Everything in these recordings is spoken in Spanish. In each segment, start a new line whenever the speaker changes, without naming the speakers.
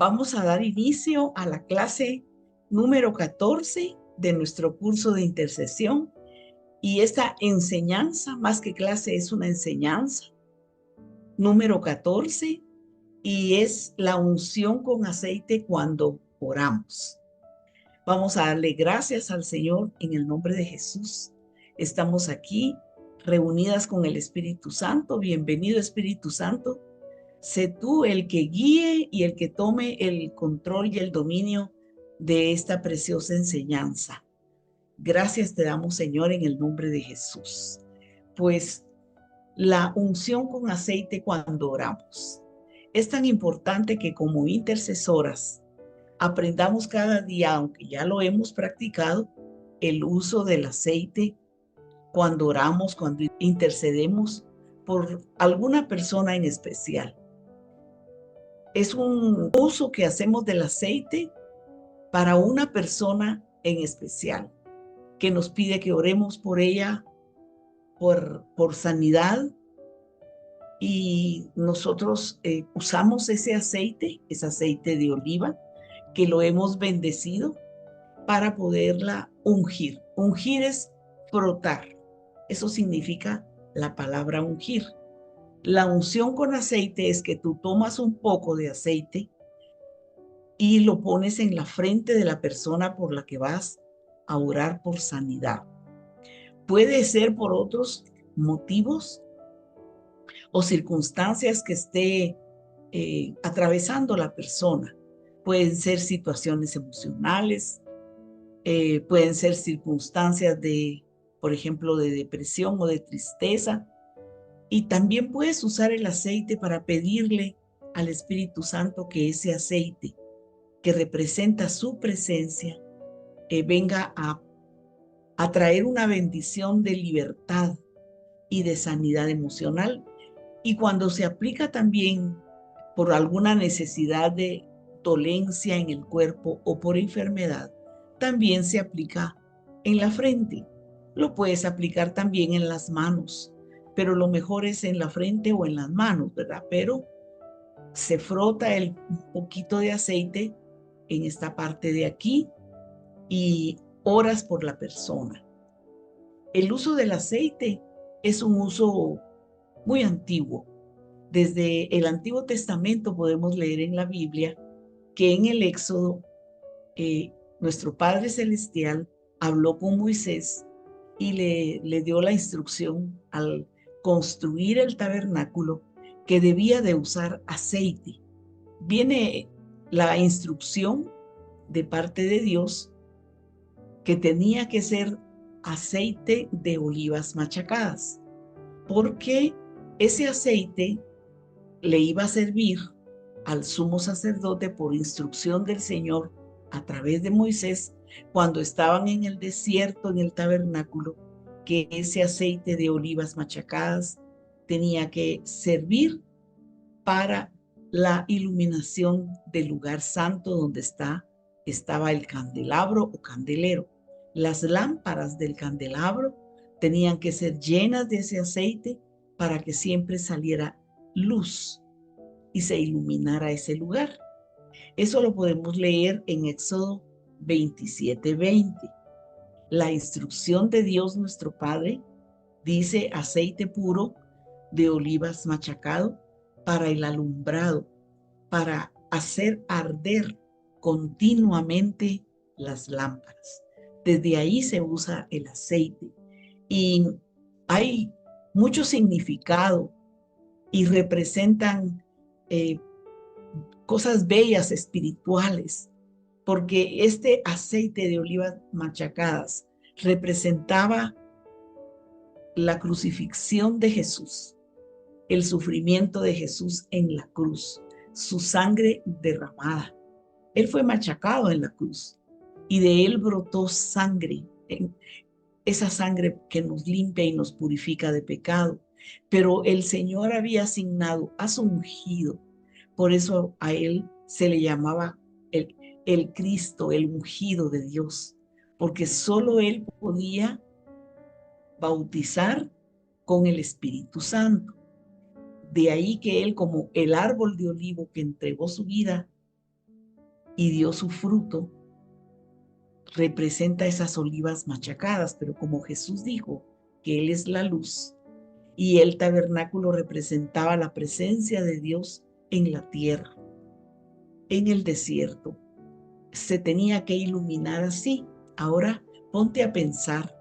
Vamos a dar inicio a la clase número 14 de nuestro curso de intercesión. Y esta enseñanza, más que clase, es una enseñanza número 14 y es la unción con aceite cuando oramos. Vamos a darle gracias al Señor en el nombre de Jesús. Estamos aquí reunidas con el Espíritu Santo. Bienvenido, Espíritu Santo. Sé tú el que guíe y el que tome el control y el dominio de esta preciosa enseñanza. Gracias te damos, Señor, en el nombre de Jesús. Pues la unción con aceite cuando oramos es tan importante que como intercesoras aprendamos cada día, aunque ya lo hemos practicado, el uso del aceite cuando oramos, cuando intercedemos por alguna persona en especial. Es un uso que hacemos del aceite para una persona en especial, que nos pide que oremos por ella, por sanidad, y nosotros usamos ese aceite de oliva, que lo hemos bendecido para poderla ungir. Ungir es frotar. Eso significa la palabra ungir. La unción con aceite es que tú tomas un poco de aceite y lo pones en la frente de la persona por la que vas a orar por sanidad. Puede ser por otros motivos o circunstancias que esté atravesando la persona. Pueden ser situaciones emocionales, pueden ser circunstancias de, por ejemplo, de depresión o de tristeza. Y también puedes usar el aceite para pedirle al Espíritu Santo que ese aceite que representa su presencia venga a traer una bendición de libertad y de sanidad emocional. Y cuando se aplica también por alguna necesidad de dolencia en el cuerpo o por enfermedad, también se aplica en la frente. Lo puedes aplicar también en las manos, pero lo mejor es en la frente o en las manos, ¿verdad? Pero se frota un poquito de aceite en esta parte de aquí y oras por la persona. El uso del aceite es un uso muy antiguo. Desde el Antiguo Testamento podemos leer en la Biblia que en el Éxodo nuestro Padre Celestial habló con Moisés y le dio la instrucción al construir el tabernáculo que debía de usar aceite. Viene la instrucción de parte de Dios que tenía que ser aceite de olivas machacadas, porque ese aceite le iba a servir al sumo sacerdote por instrucción del Señor a través de Moisés cuando estaban en el desierto, en el tabernáculo, que ese aceite de olivas machacadas tenía que servir para la iluminación del lugar santo donde estaba el candelabro o candelero. Las lámparas del candelabro tenían que ser llenas de ese aceite para que siempre saliera luz y se iluminara ese lugar. Eso lo podemos leer en Éxodo 27:20. La instrucción de Dios nuestro Padre dice aceite puro de olivas machacado para el alumbrado, para hacer arder continuamente las lámparas. Desde ahí se usa el aceite y hay mucho significado y representan cosas bellas espirituales, porque este aceite de olivas machacadas representaba la crucifixión de Jesús, el sufrimiento de Jesús en la cruz, su sangre derramada. Él fue machacado en la cruz y de él brotó sangre, esa sangre que nos limpia y nos purifica de pecado. Pero el Señor había asignado a su ungido. Por eso a él se le llamaba el Cristo, el ungido de Dios, porque solo él podía bautizar con el Espíritu Santo. De ahí que él, como el árbol de olivo que entregó su vida y dio su fruto, representa esas olivas machacadas, pero como Jesús dijo que Él es la luz y el tabernáculo representaba la presencia de Dios en la tierra, en el desierto, se tenía que iluminar así. Ahora ponte a pensar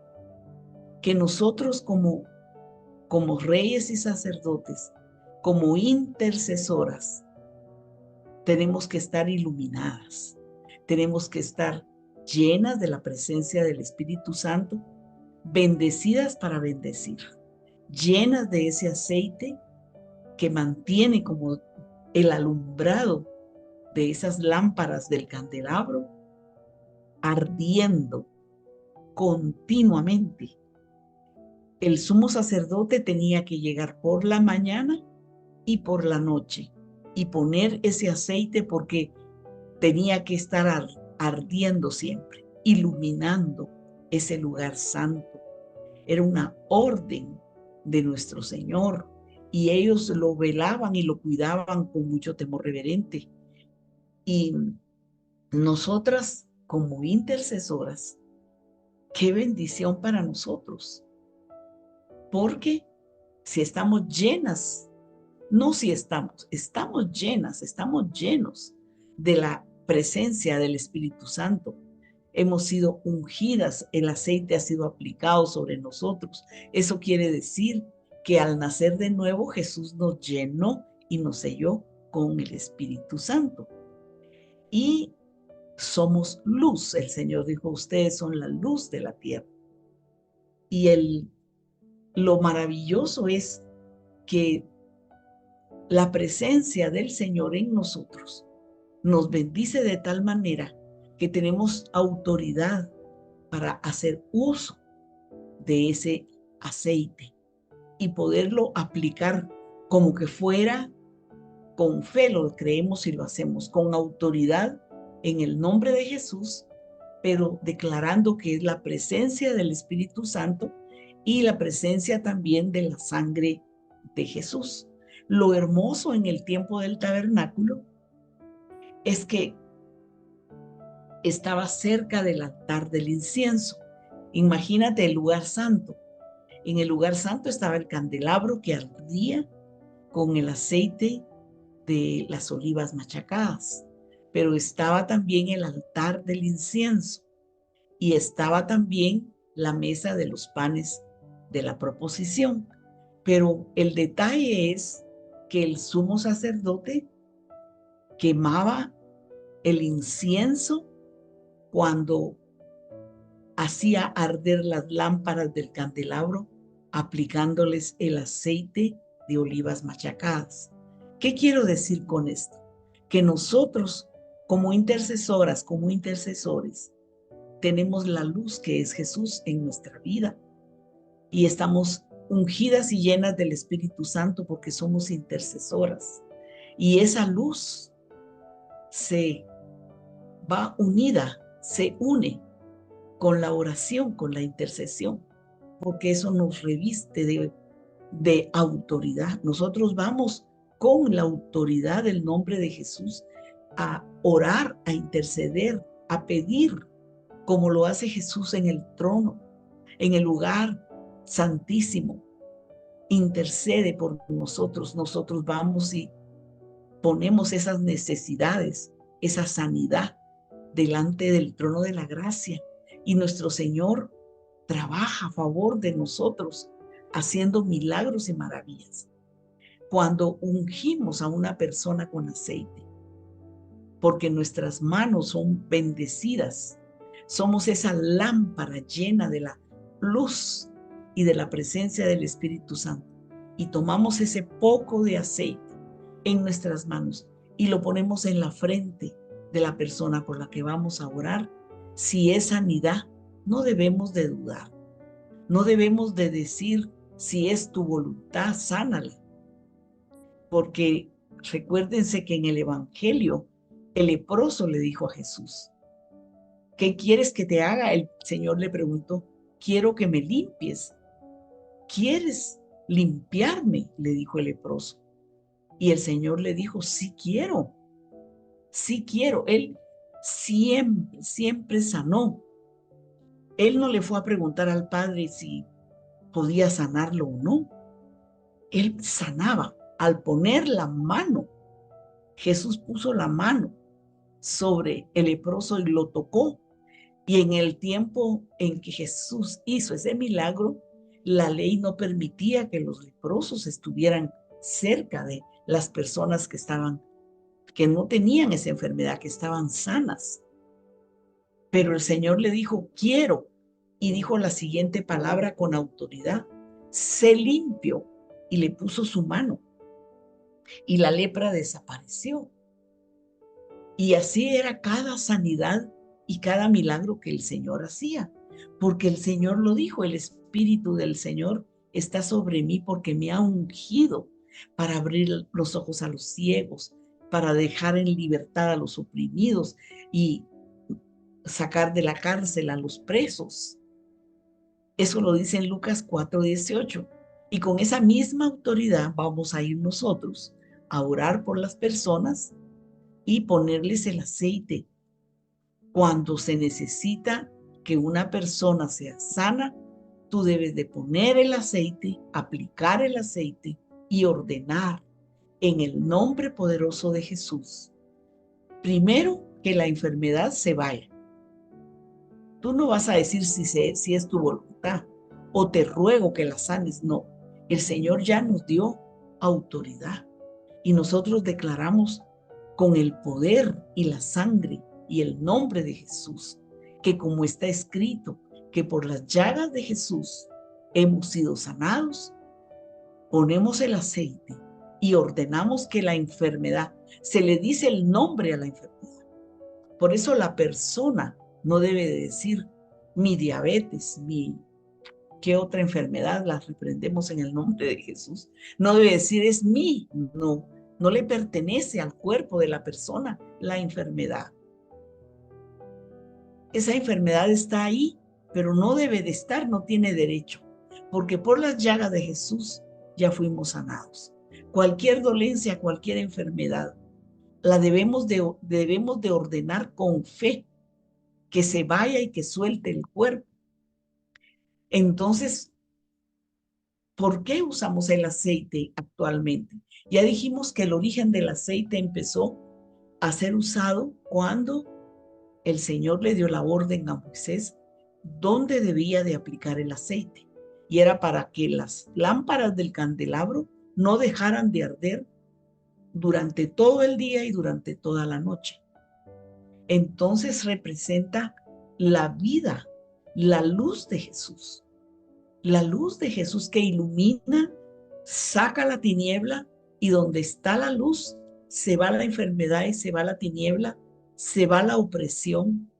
que nosotros como reyes y sacerdotes, como intercesoras, tenemos que estar iluminadas, tenemos que estar llenas de la presencia del Espíritu Santo, bendecidas para bendecir, llenas de ese aceite que mantiene como el alumbrado de esas lámparas del candelabro, ardiendo continuamente. El sumo sacerdote tenía que llegar por la mañana y por la noche y poner ese aceite porque tenía que estar ardiendo siempre, iluminando ese lugar santo. Era una orden de nuestro Señor y ellos lo velaban y lo cuidaban con mucho temor reverente. Y nosotras como intercesoras, qué bendición para nosotros, porque si estamos llenas, no si estamos llenas, estamos llenos de la presencia del Espíritu Santo. Hemos sido ungidas, el aceite ha sido aplicado sobre nosotros. Eso quiere decir que al nacer de nuevo Jesús nos llenó y nos selló con el Espíritu Santo. Y somos luz. El Señor dijo, ustedes son la luz de la tierra. Y lo maravilloso es que la presencia del Señor en nosotros nos bendice de tal manera que tenemos autoridad para hacer uso de ese aceite y poderlo aplicar como que fuera con fe, lo creemos y lo hacemos con autoridad en el nombre de Jesús, pero declarando que es la presencia del Espíritu Santo y la presencia también de la sangre de Jesús. Lo hermoso en el tiempo del tabernáculo es que estaba cerca del altar del incienso. Imagínate el lugar santo. En el lugar santo estaba el candelabro que ardía con el aceite de las olivas machacadas, pero estaba también el altar del incienso y estaba también la mesa de los panes de la proposición. Pero el detalle es que el sumo sacerdote quemaba el incienso cuando hacía arder las lámparas del candelabro, aplicándoles el aceite de olivas machacadas. ¿Qué quiero decir con esto? Que nosotros, como intercesoras, como intercesores, tenemos la luz que es Jesús en nuestra vida y estamos ungidas y llenas del Espíritu Santo porque somos intercesoras. Y esa luz se va unida, se une con la oración, con la intercesión, porque eso nos reviste de autoridad. Nosotros vamos con la autoridad del nombre de Jesús a orar, a interceder, a pedir, como lo hace Jesús en el trono, en el lugar santísimo. Intercede por nosotros. Nosotros vamos y ponemos esas necesidades, esa sanidad delante del trono de la gracia. Y nuestro Señor trabaja a favor de nosotros, haciendo milagros y maravillas. Cuando ungimos a una persona con aceite, porque nuestras manos son bendecidas, somos esa lámpara llena de la luz y de la presencia del Espíritu Santo. Y tomamos ese poco de aceite en nuestras manos y lo ponemos en la frente de la persona por la que vamos a orar. Si es sanidad, no debemos de dudar. No debemos de decir, si es tu voluntad, sánala. Porque recuérdense que en el Evangelio, el leproso le dijo a Jesús, ¿qué quieres que te haga? El Señor le preguntó, quiero que me limpies. ¿Quieres limpiarme? Le dijo el leproso. Y el Señor le dijo, sí quiero, sí quiero. Él siempre, siempre sanó. Él no le fue a preguntar al Padre si podía sanarlo o no. Él sanaba. Al poner la mano, Jesús puso la mano sobre el leproso y lo tocó. Y en el tiempo en que Jesús hizo ese milagro, la ley no permitía que los leprosos estuvieran cerca de las personas que no tenían esa enfermedad, que estaban sanas. Pero el Señor le dijo, quiero, y dijo la siguiente palabra con autoridad, sé limpio, y le puso su mano, y la lepra desapareció. Y así era cada sanidad y cada milagro que el Señor hacía, porque el Señor lo dijo, el Espíritu del Señor está sobre mí porque me ha ungido para abrir los ojos a los ciegos, para dejar en libertad a los oprimidos y sacar de la cárcel a los presos. Eso lo dice en Lucas 4:18. Y con esa misma autoridad vamos a ir nosotros a orar por las personas y ponerles el aceite. Cuando se necesita que una persona sea sana, tú debes de poner el aceite, aplicar el aceite y ordenar en el nombre poderoso de Jesús. Primero, que la enfermedad se vaya. Tú no vas a decir si es tu voluntad o te ruego que la sanes. No, el Señor ya nos dio autoridad y nosotros declaramos con el poder y la sangre y el nombre de Jesús, que como está escrito, que por las llagas de Jesús hemos sido sanados. Ponemos el aceite y ordenamos que la enfermedad, se le dice el nombre a la enfermedad. Por eso la persona no debe de decir mi diabetes, ¿qué otra enfermedad? La reprendemos en el nombre de Jesús. No debe decir es mí, no, no le pertenece al cuerpo de la persona la enfermedad. Esa enfermedad está ahí, pero no debe de estar, no tiene derecho, porque por las llagas de Jesús ya fuimos sanados. Cualquier dolencia, cualquier enfermedad, la debemos de ordenar con fe, que se vaya y que suelte el cuerpo. Entonces, ¿por qué usamos el aceite actualmente? Ya dijimos que el origen del aceite empezó a ser usado cuando el Señor le dio la orden a Moisés dónde debía de aplicar el aceite. Y era para que las lámparas del candelabro no dejaran de arder durante todo el día y durante toda la noche. Entonces representa la vida, la luz de Jesús. La luz de Jesús que ilumina, saca la tiniebla, y donde está la luz, se va la enfermedad y se va la tiniebla, se va la opresión,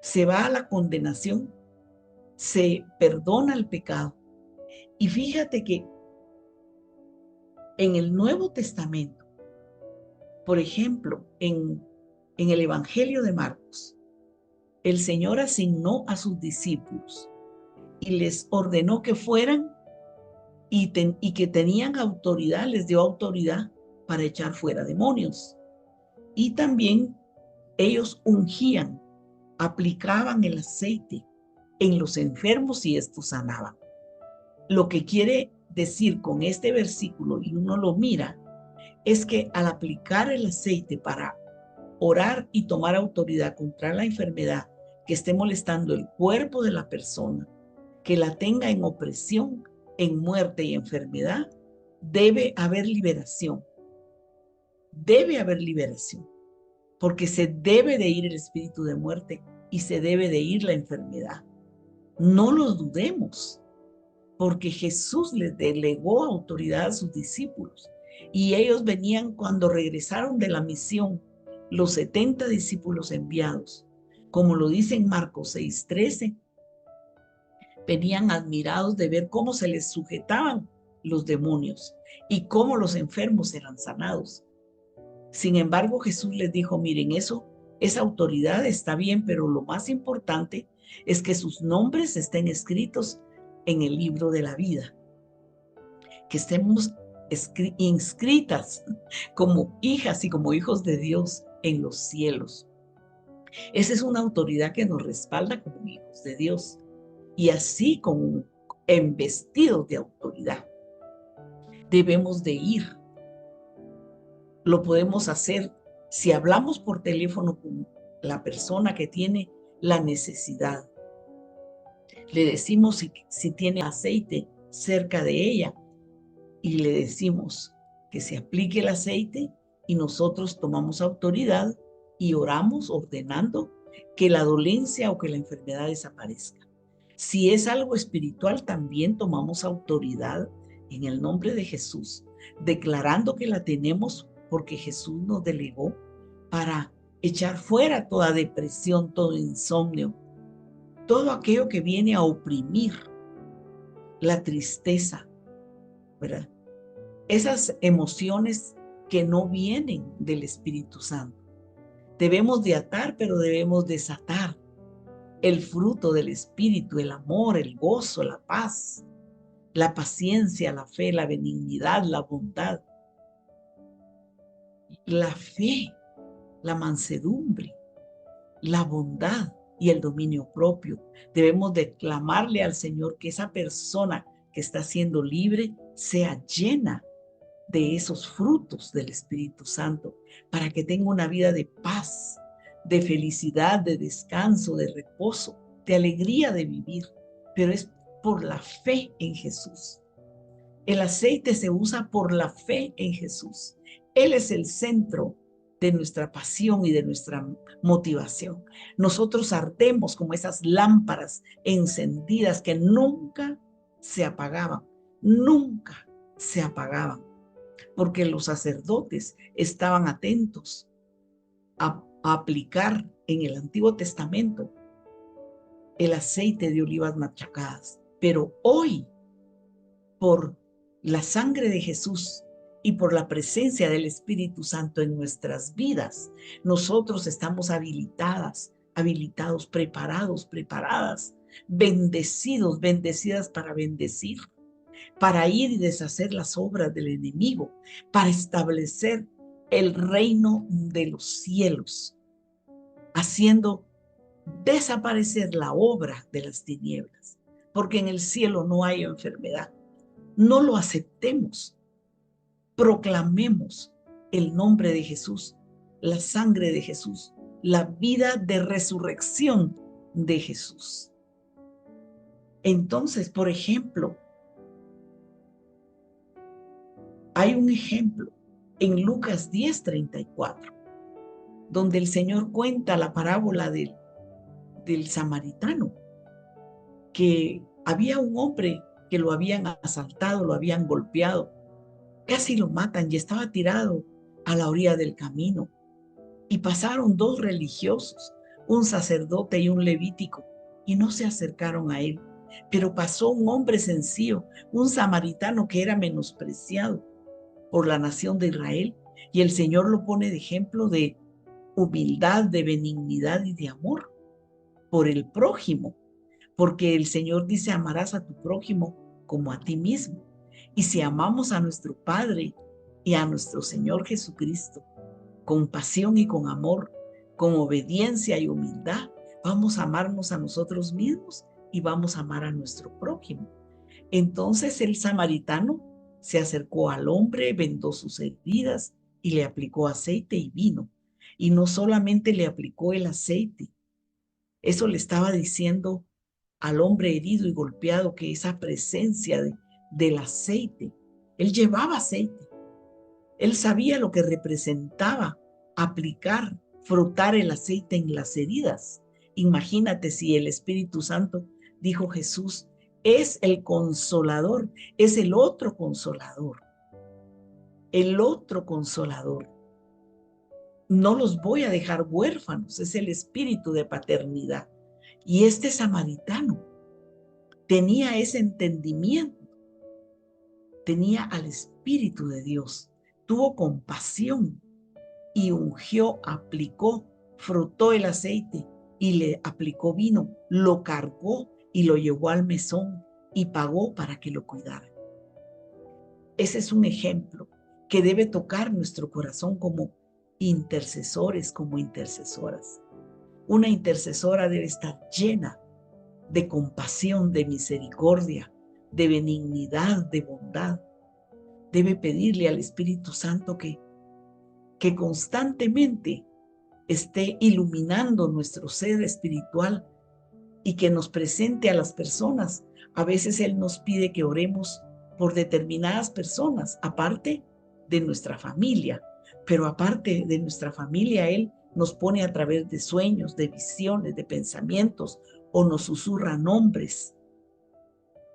se va la condenación, se perdona el pecado. Y fíjate que en el Nuevo Testamento, por ejemplo, en el Evangelio de Marcos, el Señor asignó a sus discípulos y les ordenó que fueran y que tenían autoridad, les dio autoridad para echar fuera demonios. Y también ellos ungían, aplicaban el aceite en los enfermos y estos sanaban. Lo que quiere decir con este versículo, y uno lo mira, es que al aplicar el aceite para orar y tomar autoridad contra la enfermedad que esté molestando el cuerpo de la persona, que la tenga en opresión, en muerte y enfermedad, debe haber liberación. Debe haber liberación, porque se debe de ir el espíritu de muerte y se debe de ir la enfermedad. No lo dudemos, porque Jesús les delegó autoridad a sus discípulos y ellos venían cuando regresaron de la misión, los 70 discípulos enviados, como lo dice en Marcos 6:13, venían admirados de ver cómo se les sujetaban los demonios y cómo los enfermos eran sanados. Sin embargo, Jesús les dijo, miren, esa autoridad está bien, pero lo más importante es que sus nombres estén escritos en el libro de la vida, que estemos inscritas como hijas y como hijos de Dios en los cielos. Esa es una autoridad que nos respalda como hijos de Dios y así como embestidos de autoridad. Debemos de ir. Lo podemos hacer si hablamos por teléfono con la persona que tiene la necesidad. Le decimos si tiene aceite cerca de ella y le decimos que se aplique el aceite y nosotros tomamos autoridad y oramos ordenando que la dolencia o que la enfermedad desaparezca. Si es algo espiritual, también tomamos autoridad en el nombre de Jesús, declarando que la tenemos porque Jesús nos delegó para echar fuera toda depresión, todo insomnio, todo aquello que viene a oprimir, la tristeza, ¿verdad? Esas emociones que no vienen del Espíritu Santo. Debemos de atar, pero debemos desatar el fruto del Espíritu, el amor, el gozo, la paz, la paciencia, la fe, la benignidad, la bondad, la fe, la mansedumbre, la bondad y el dominio propio. Debemos de clamarle al Señor que esa persona que está siendo libre sea llena de esos frutos del Espíritu Santo para que tenga una vida de paz, de felicidad, de descanso, de reposo, de alegría de vivir, pero es por la fe en Jesús. El aceite se usa por la fe en Jesús. Él es el centro de nuestra pasión y de nuestra motivación. Nosotros ardemos como esas lámparas encendidas que nunca se apagaban, nunca se apagaban, porque los sacerdotes estaban atentos a aplicar en el Antiguo Testamento el aceite de olivas machacadas. Pero hoy, por la sangre de Jesús y por la presencia del Espíritu Santo en nuestras vidas, nosotros estamos habilitados, preparados, preparadas, bendecidos, bendecidas para bendecir, para ir y deshacer las obras del enemigo, para establecer el reino de los cielos, haciendo desaparecer la obra de las tinieblas, porque en el cielo no hay enfermedad. No lo aceptemos, proclamemos el nombre de Jesús, la sangre de Jesús, la vida de resurrección de Jesús. Entonces, por ejemplo, hay un ejemplo en Lucas 10:34, donde el Señor cuenta la parábola del samaritano, que había un hombre que lo habían asaltado, lo habían golpeado, casi lo matan y estaba tirado a la orilla del camino. Y pasaron dos religiosos, un sacerdote y un levítico, y no se acercaron a él. Pero pasó un hombre sencillo, un samaritano que era menospreciado por la nación de Israel, y el Señor lo pone de ejemplo de humildad, de benignidad y de amor por el prójimo, porque el Señor dice: amarás a tu prójimo como a ti mismo. Y si amamos a nuestro Padre y a nuestro Señor Jesucristo con pasión y con amor, con obediencia y humildad, vamos a amarnos a nosotros mismos y vamos a amar a nuestro prójimo. Entonces el samaritano se acercó al hombre, vendó sus heridas y le aplicó aceite y vino. Y no solamente le aplicó el aceite, eso le estaba diciendo al hombre herido y golpeado que esa presencia del aceite, él llevaba aceite, él sabía lo que representaba aplicar, frotar el aceite en las heridas. Imagínate si el Espíritu Santo, dijo Jesús, es el consolador, es el otro consolador, el otro consolador. No los voy a dejar huérfanos, es el espíritu de paternidad. Y este samaritano tenía ese entendimiento, tenía al Espíritu de Dios, tuvo compasión y ungió, aplicó, frotó el aceite y le aplicó vino, lo cargó y lo llevó al mesón y pagó para que lo cuidara. Ese es un ejemplo que debe tocar nuestro corazón como intercesores, como intercesoras. Una intercesora debe estar llena de compasión, de misericordia, de benignidad, de bondad. Debe pedirle al Espíritu Santo que constantemente esté iluminando nuestro ser espiritual y que nos presente a las personas. A veces Él nos pide que oremos por determinadas personas, aparte de nuestra familia, pero aparte de nuestra familia, Él nos pone a través de sueños, de visiones, de pensamientos, o nos susurra nombres,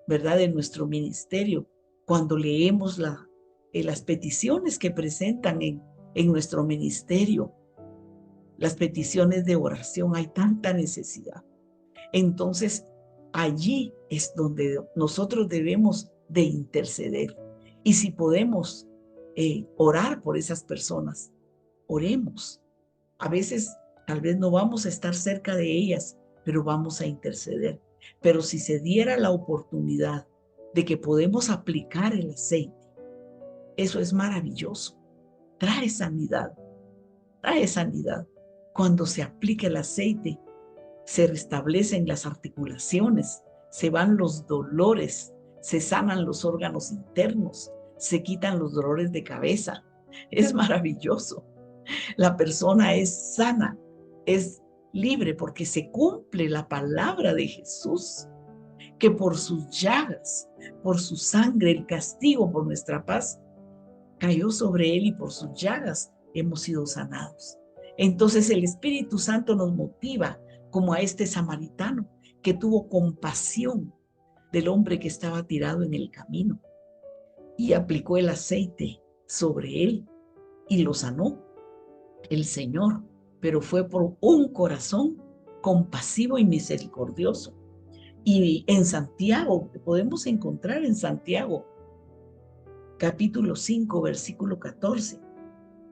¿verdad?, de nuestro ministerio. Cuando leemos las peticiones que presentan en nuestro ministerio, las peticiones de oración, hay tanta necesidad. Entonces, allí es donde nosotros debemos de interceder. Y si podemos orar por esas personas, oremos. A veces, tal vez no vamos a estar cerca de ellas, pero vamos a interceder. Pero si se diera la oportunidad de que podemos aplicar el aceite, eso es maravilloso. Trae sanidad, trae sanidad. Cuando se aplica el aceite, se restablecen las articulaciones, se van los dolores, se sanan los órganos internos, se quitan los dolores de cabeza. Es maravilloso. La persona es sana, es libre porque se cumple la palabra de Jesús, que por sus llagas, por su sangre, el castigo por nuestra paz cayó sobre él y por sus llagas hemos sido sanados. Entonces el Espíritu Santo nos motiva como a este samaritano que tuvo compasión del hombre que estaba tirado en el camino y aplicó el aceite sobre él y lo sanó el Señor, pero fue por un corazón compasivo y misericordioso. Y en Santiago, podemos encontrar en Santiago, capítulo 5, versículo 14.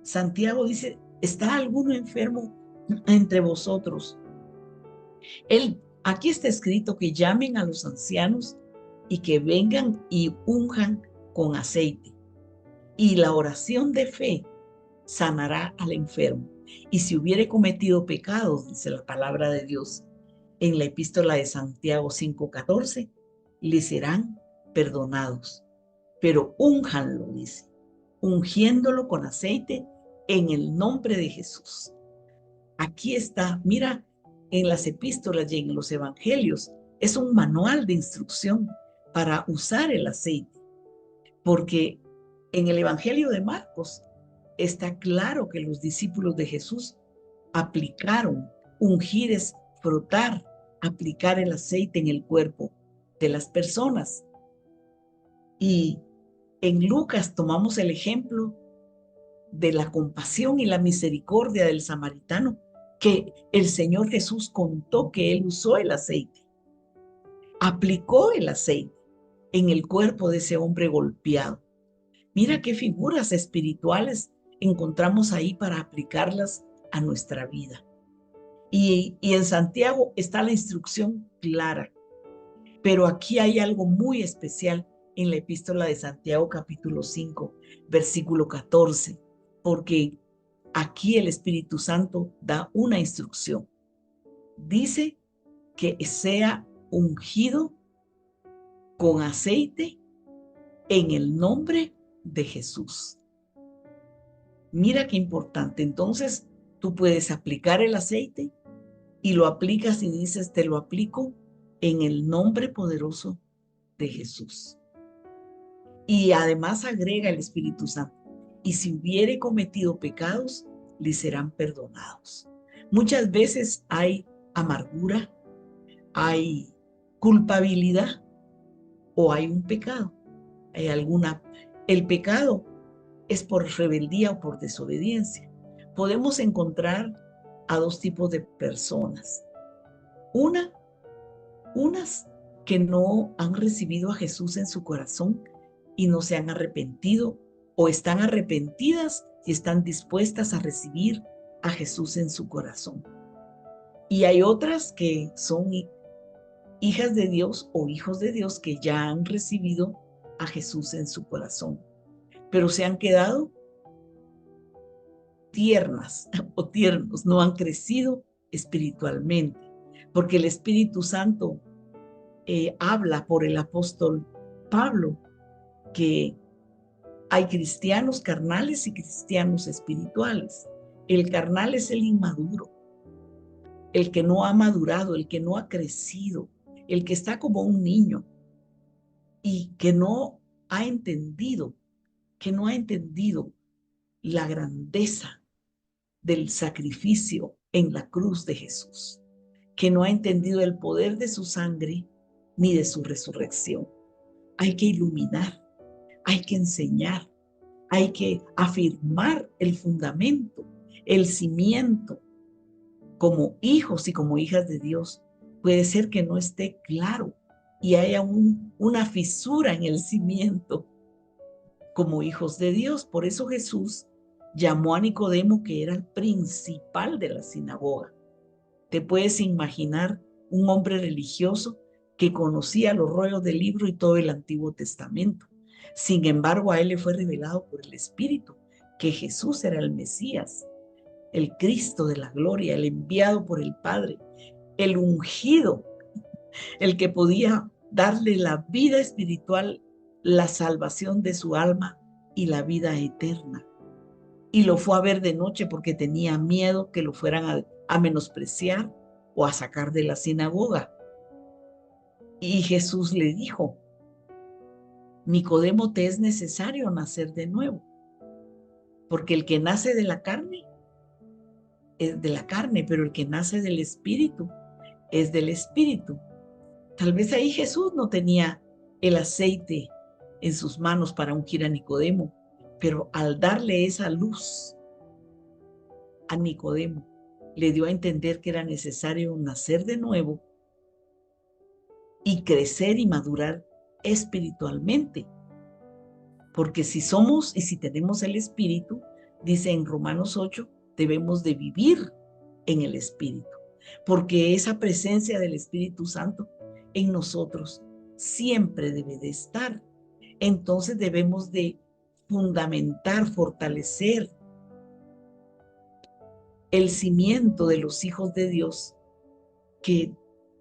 Santiago dice, ¿está alguno enfermo entre vosotros? Aquí está escrito que llamen a los ancianos y que vengan y unjan con aceite. Y la oración de fe sanará al enfermo. Y si hubiere cometido pecados, dice la palabra de Dios en la epístola de Santiago 5:14, le serán perdonados. Pero únjanlo, dice, ungiéndolo con aceite en el nombre de Jesús. Aquí está, mira, en las epístolas y en los evangelios, es un manual de instrucción para usar el aceite, porque en el evangelio de Marcos está claro que los discípulos de Jesús aplicaron, ungir es frotar, aplicar el aceite en el cuerpo de las personas. Y en Lucas tomamos el ejemplo de la compasión y la misericordia del samaritano, que el Señor Jesús contó que él usó el aceite, aplicó el aceite en el cuerpo de ese hombre golpeado. Mira qué figuras espirituales encontramos ahí para aplicarlas a nuestra vida. Y en Santiago está la instrucción clara, pero aquí hay algo muy especial en la epístola de Santiago capítulo 5, versículo 14, porque aquí el Espíritu Santo da una instrucción. Dice que sea ungido con aceite en el nombre de Jesús. Mira qué importante. Entonces, tú puedes aplicar el aceite y lo aplicas y dices, te lo aplico en el nombre poderoso de Jesús. Y además agrega el Espíritu Santo, y si hubiere cometido pecados, le serán perdonados. Muchas veces hay amargura, hay culpabilidad o hay un pecado. Hay el pecado es por rebeldía o por desobediencia. Podemos encontrar a dos tipos de personas. Unas que no han recibido a Jesús en su corazón y no se han arrepentido, o están arrepentidas y están dispuestas a recibir a Jesús en su corazón. Y hay otras que son hijas de Dios o hijos de Dios que ya han recibido a Jesús en su corazón. pero se han quedado tiernas o tiernos, no han crecido espiritualmente, porque el Espíritu Santo habla por el apóstol Pablo que hay cristianos carnales y cristianos espirituales. El carnal es el inmaduro, el que no ha madurado, el que no ha crecido, el que está como un niño y que no ha entendido, la grandeza del sacrificio en la cruz de Jesús, que no ha entendido el poder de su sangre ni de su resurrección. Hay que iluminar, hay que enseñar, hay que afirmar el fundamento, el cimiento. Como hijos y como hijas de Dios, puede ser que no esté claro y haya una fisura en el cimiento como hijos de Dios. Por eso Jesús llamó a Nicodemo, que era el principal de la sinagoga. Te puedes imaginar un hombre religioso que conocía los rollos del libro y todo el Antiguo Testamento. Sin embargo, a él le fue revelado por el Espíritu que Jesús era el Mesías, el Cristo de la gloria, el enviado por el Padre, el ungido, el que podía darle la vida espiritual, la salvación de su alma y la vida eterna. Y lo fue a ver de noche porque tenía miedo que lo fueran a menospreciar o a sacar de la sinagoga. Y Jesús le dijo: Nicodemo, te es necesario nacer de nuevo, porque el que nace de la carne es de la carne, pero el que nace del Espíritu es del Espíritu. Tal vez ahí Jesús no tenía el aceite en sus manos para ungir a Nicodemo, pero al darle esa luz a Nicodemo, le dio a entender que era necesario nacer de nuevo y crecer y madurar espiritualmente. Porque si somos y si tenemos el Espíritu, dice en Romanos 8, debemos de vivir en el Espíritu, porque esa presencia del Espíritu Santo en nosotros siempre debe de estar. Entonces debemos de fundamentar, fortalecer el cimiento de los hijos de Dios que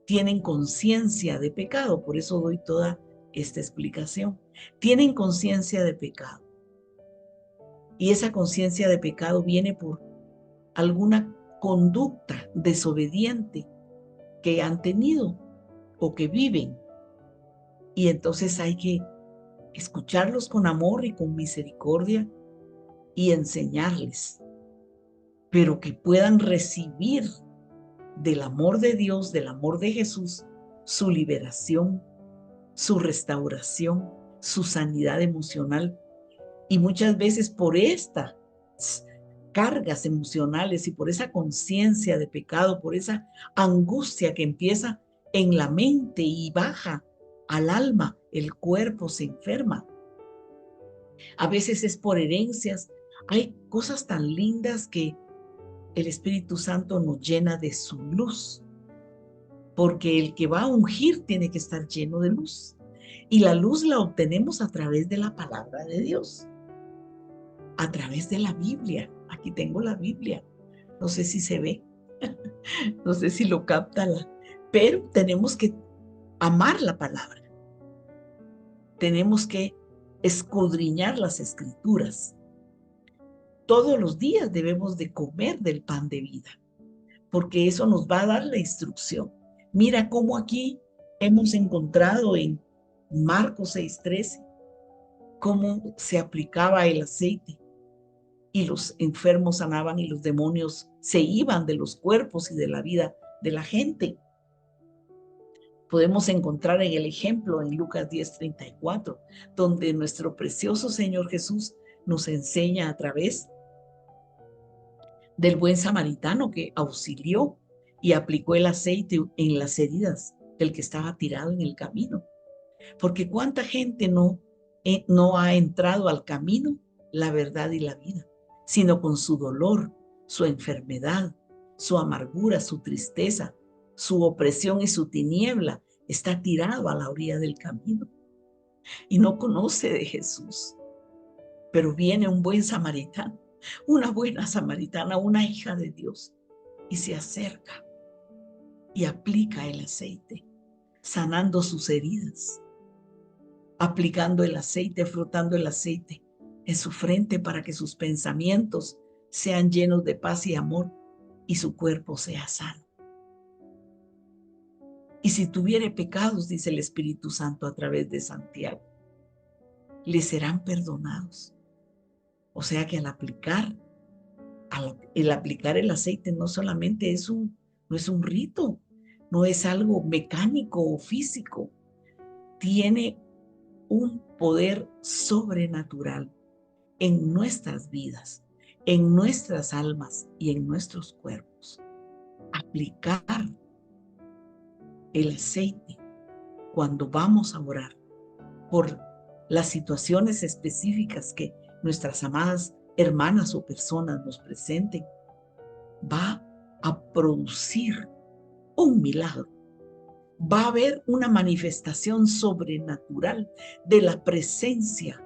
tienen conciencia de pecado. Por eso doy toda esta explicación. Tienen conciencia de pecado. Y esa conciencia de pecado viene por alguna conducta desobediente que han tenido o que viven. Y entonces hay que escucharlos con amor y con misericordia y enseñarles, pero que puedan recibir del amor de Dios, del amor de Jesús, su liberación, su restauración, su sanidad emocional. Y muchas veces por estas cargas emocionales y por esa conciencia de pecado, por esa angustia que empieza en la mente y baja al alma, el cuerpo se enferma. A veces es por herencias. Hay cosas tan lindas que el Espíritu Santo nos llena de su luz, porque el que va a ungir tiene que estar lleno de luz. Y la luz la obtenemos a través de la palabra de Dios, a través de la Biblia. Aquí tengo la Biblia. No sé si se ve, no sé si lo capta, pero tenemos que amar la palabra. Tenemos que escudriñar las escrituras. Todos los días debemos de comer del pan de vida, porque eso nos va a dar la instrucción. Mira cómo aquí hemos encontrado en Marcos 6:13 cómo se aplicaba el aceite y los enfermos sanaban y los demonios se iban de los cuerpos y de la vida de la gente. Podemos encontrar en el ejemplo en Lucas 10:34, donde nuestro precioso Señor Jesús nos enseña a través del buen samaritano que auxilió y aplicó el aceite en las heridas del que estaba tirado en el camino. Porque cuánta gente no ha entrado al camino, la verdad y la vida, sino con su dolor, su enfermedad, su amargura, su tristeza, su opresión y su tiniebla, está tirado a la orilla del camino y no conoce de Jesús. Pero viene un buen samaritano, una buena samaritana, una hija de Dios, y se acerca y aplica el aceite, sanando sus heridas, aplicando el aceite, frotando el aceite en su frente para que sus pensamientos sean llenos de paz y amor y su cuerpo sea sano. Y si tuviere pecados, dice el Espíritu Santo a través de Santiago, le serán perdonados. O sea que al aplicar el aceite no solamente no es un rito, no es algo mecánico o físico, tiene un poder sobrenatural en nuestras vidas, en nuestras almas y en nuestros cuerpos. Aplicar el aceite cuando vamos a orar por las situaciones específicas que nuestras amadas hermanas o personas nos presenten, va a producir un milagro. Va a haber una manifestación sobrenatural de la presencia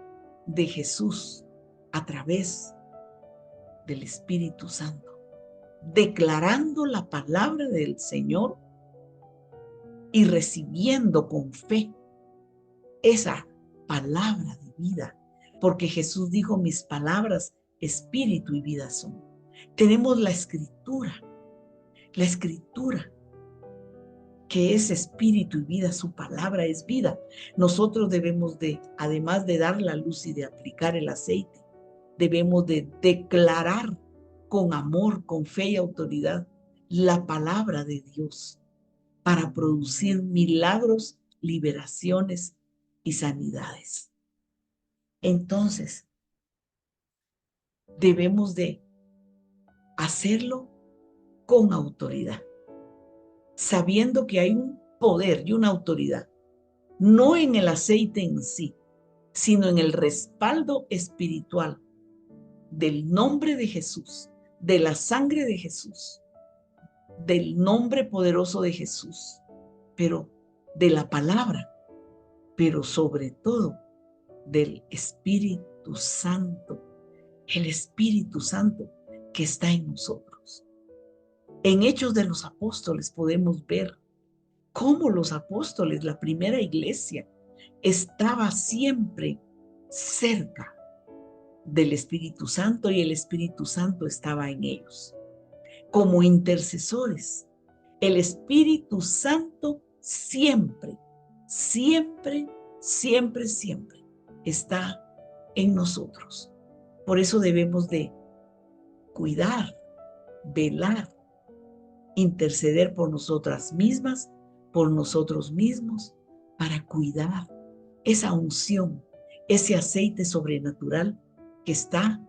de Jesús a través del Espíritu Santo, declarando la palabra del Señor y recibiendo con fe esa palabra de vida, porque Jesús dijo: mis palabras, espíritu y vida son. Tenemos la escritura que es espíritu y vida, su palabra es vida. Nosotros debemos de, además de dar la luz y de aplicar el aceite, debemos de declarar con amor, con fe y autoridad la palabra de Dios para producir milagros, liberaciones y sanidades. Entonces, debemos de hacerlo con autoridad, sabiendo que hay un poder y una autoridad, no en el aceite en sí, sino en el respaldo espiritual del nombre de Jesús, de la sangre de Jesús, del nombre poderoso de Jesús, pero de la palabra, pero sobre todo del Espíritu Santo, el Espíritu Santo que está en nosotros. En Hechos de los Apóstoles podemos ver cómo los apóstoles, la primera iglesia, estaba siempre cerca del Espíritu Santo y el Espíritu Santo estaba en ellos. Como intercesores, el Espíritu Santo siempre, siempre, siempre, siempre está en nosotros. Por eso debemos de cuidar, velar, interceder por nosotras mismas, por nosotros mismos, para cuidar esa unción, ese aceite sobrenatural que está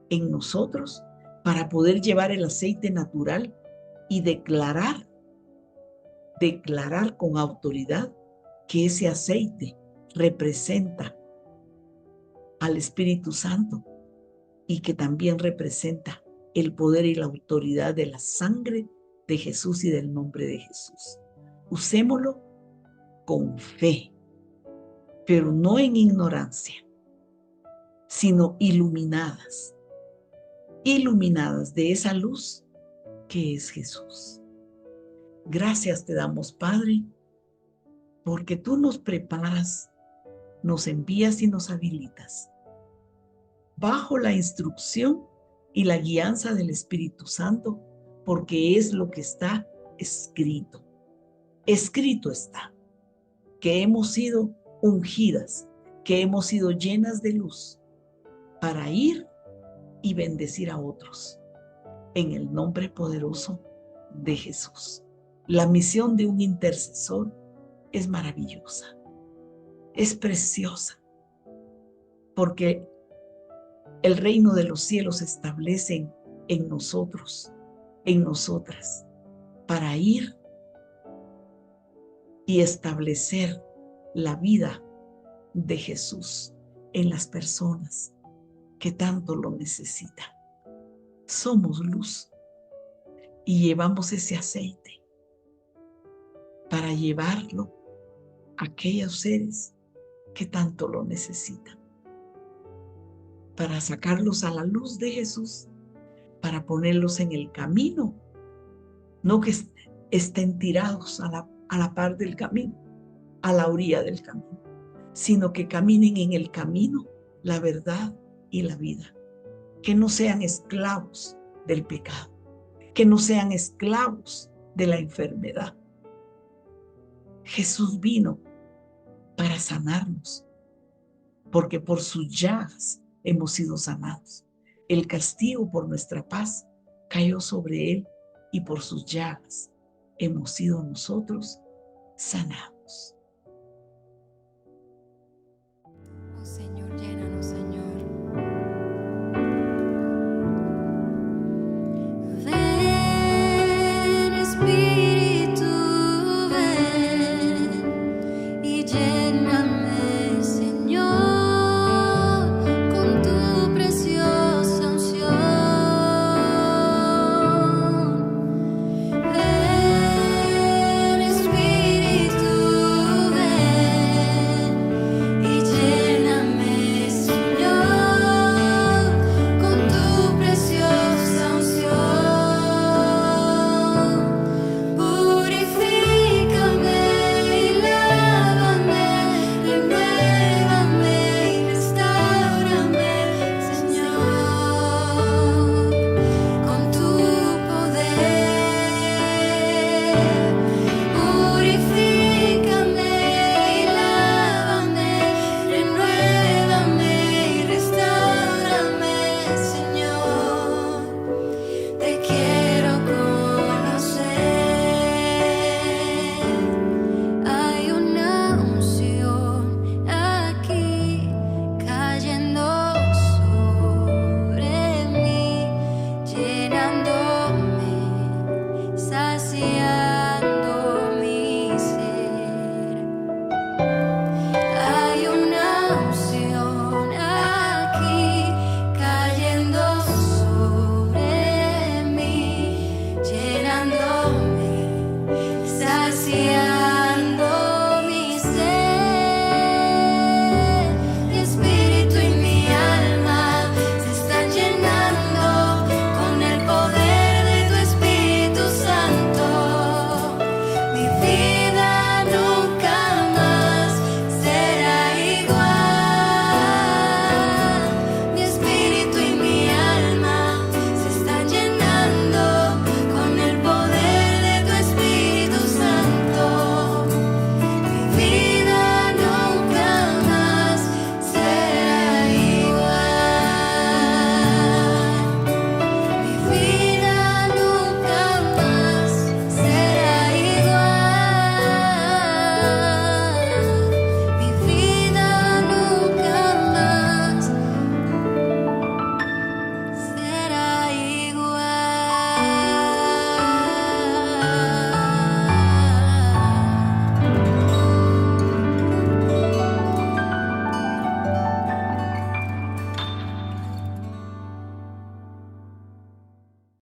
en nosotros, para poder llevar el aceite natural y declarar con autoridad que ese aceite representa al Espíritu Santo y que también representa el poder y la autoridad de la sangre de Jesús y del nombre de Jesús. Usémoslo con fe, pero no en ignorancia, sino iluminadas de esa luz que es Jesús. Gracias te damos, Padre, porque tú nos preparas, nos envías y nos habilitas bajo la instrucción y la guianza del Espíritu Santo, porque es lo que está escrito. Escrito está que hemos sido ungidas, que hemos sido llenas de luz para ir y bendecir a otros en el nombre poderoso de Jesús. La misión de un intercesor es maravillosa, es preciosa, porque el reino de los cielos se establece en nosotros, en nosotras, para ir y establecer la vida de Jesús en las personas que tanto lo necesitan. Somos luz y llevamos ese aceite para llevarlo a aquellos seres que tanto lo necesitan. para sacarlos a la luz de Jesús, para ponerlos en el camino, no que estén tirados a la par del camino, a la orilla del camino, sino que caminen en el camino, la verdad y la vida. Que no sean esclavos del pecado, que no sean esclavos de la enfermedad. Jesús vino para sanarnos, porque por sus llagas hemos sido sanados. El castigo por nuestra paz cayó sobre él y por sus llagas hemos sido nosotros sanados.
Oh Señor, llénanos, Señor. Ven, Espíritu.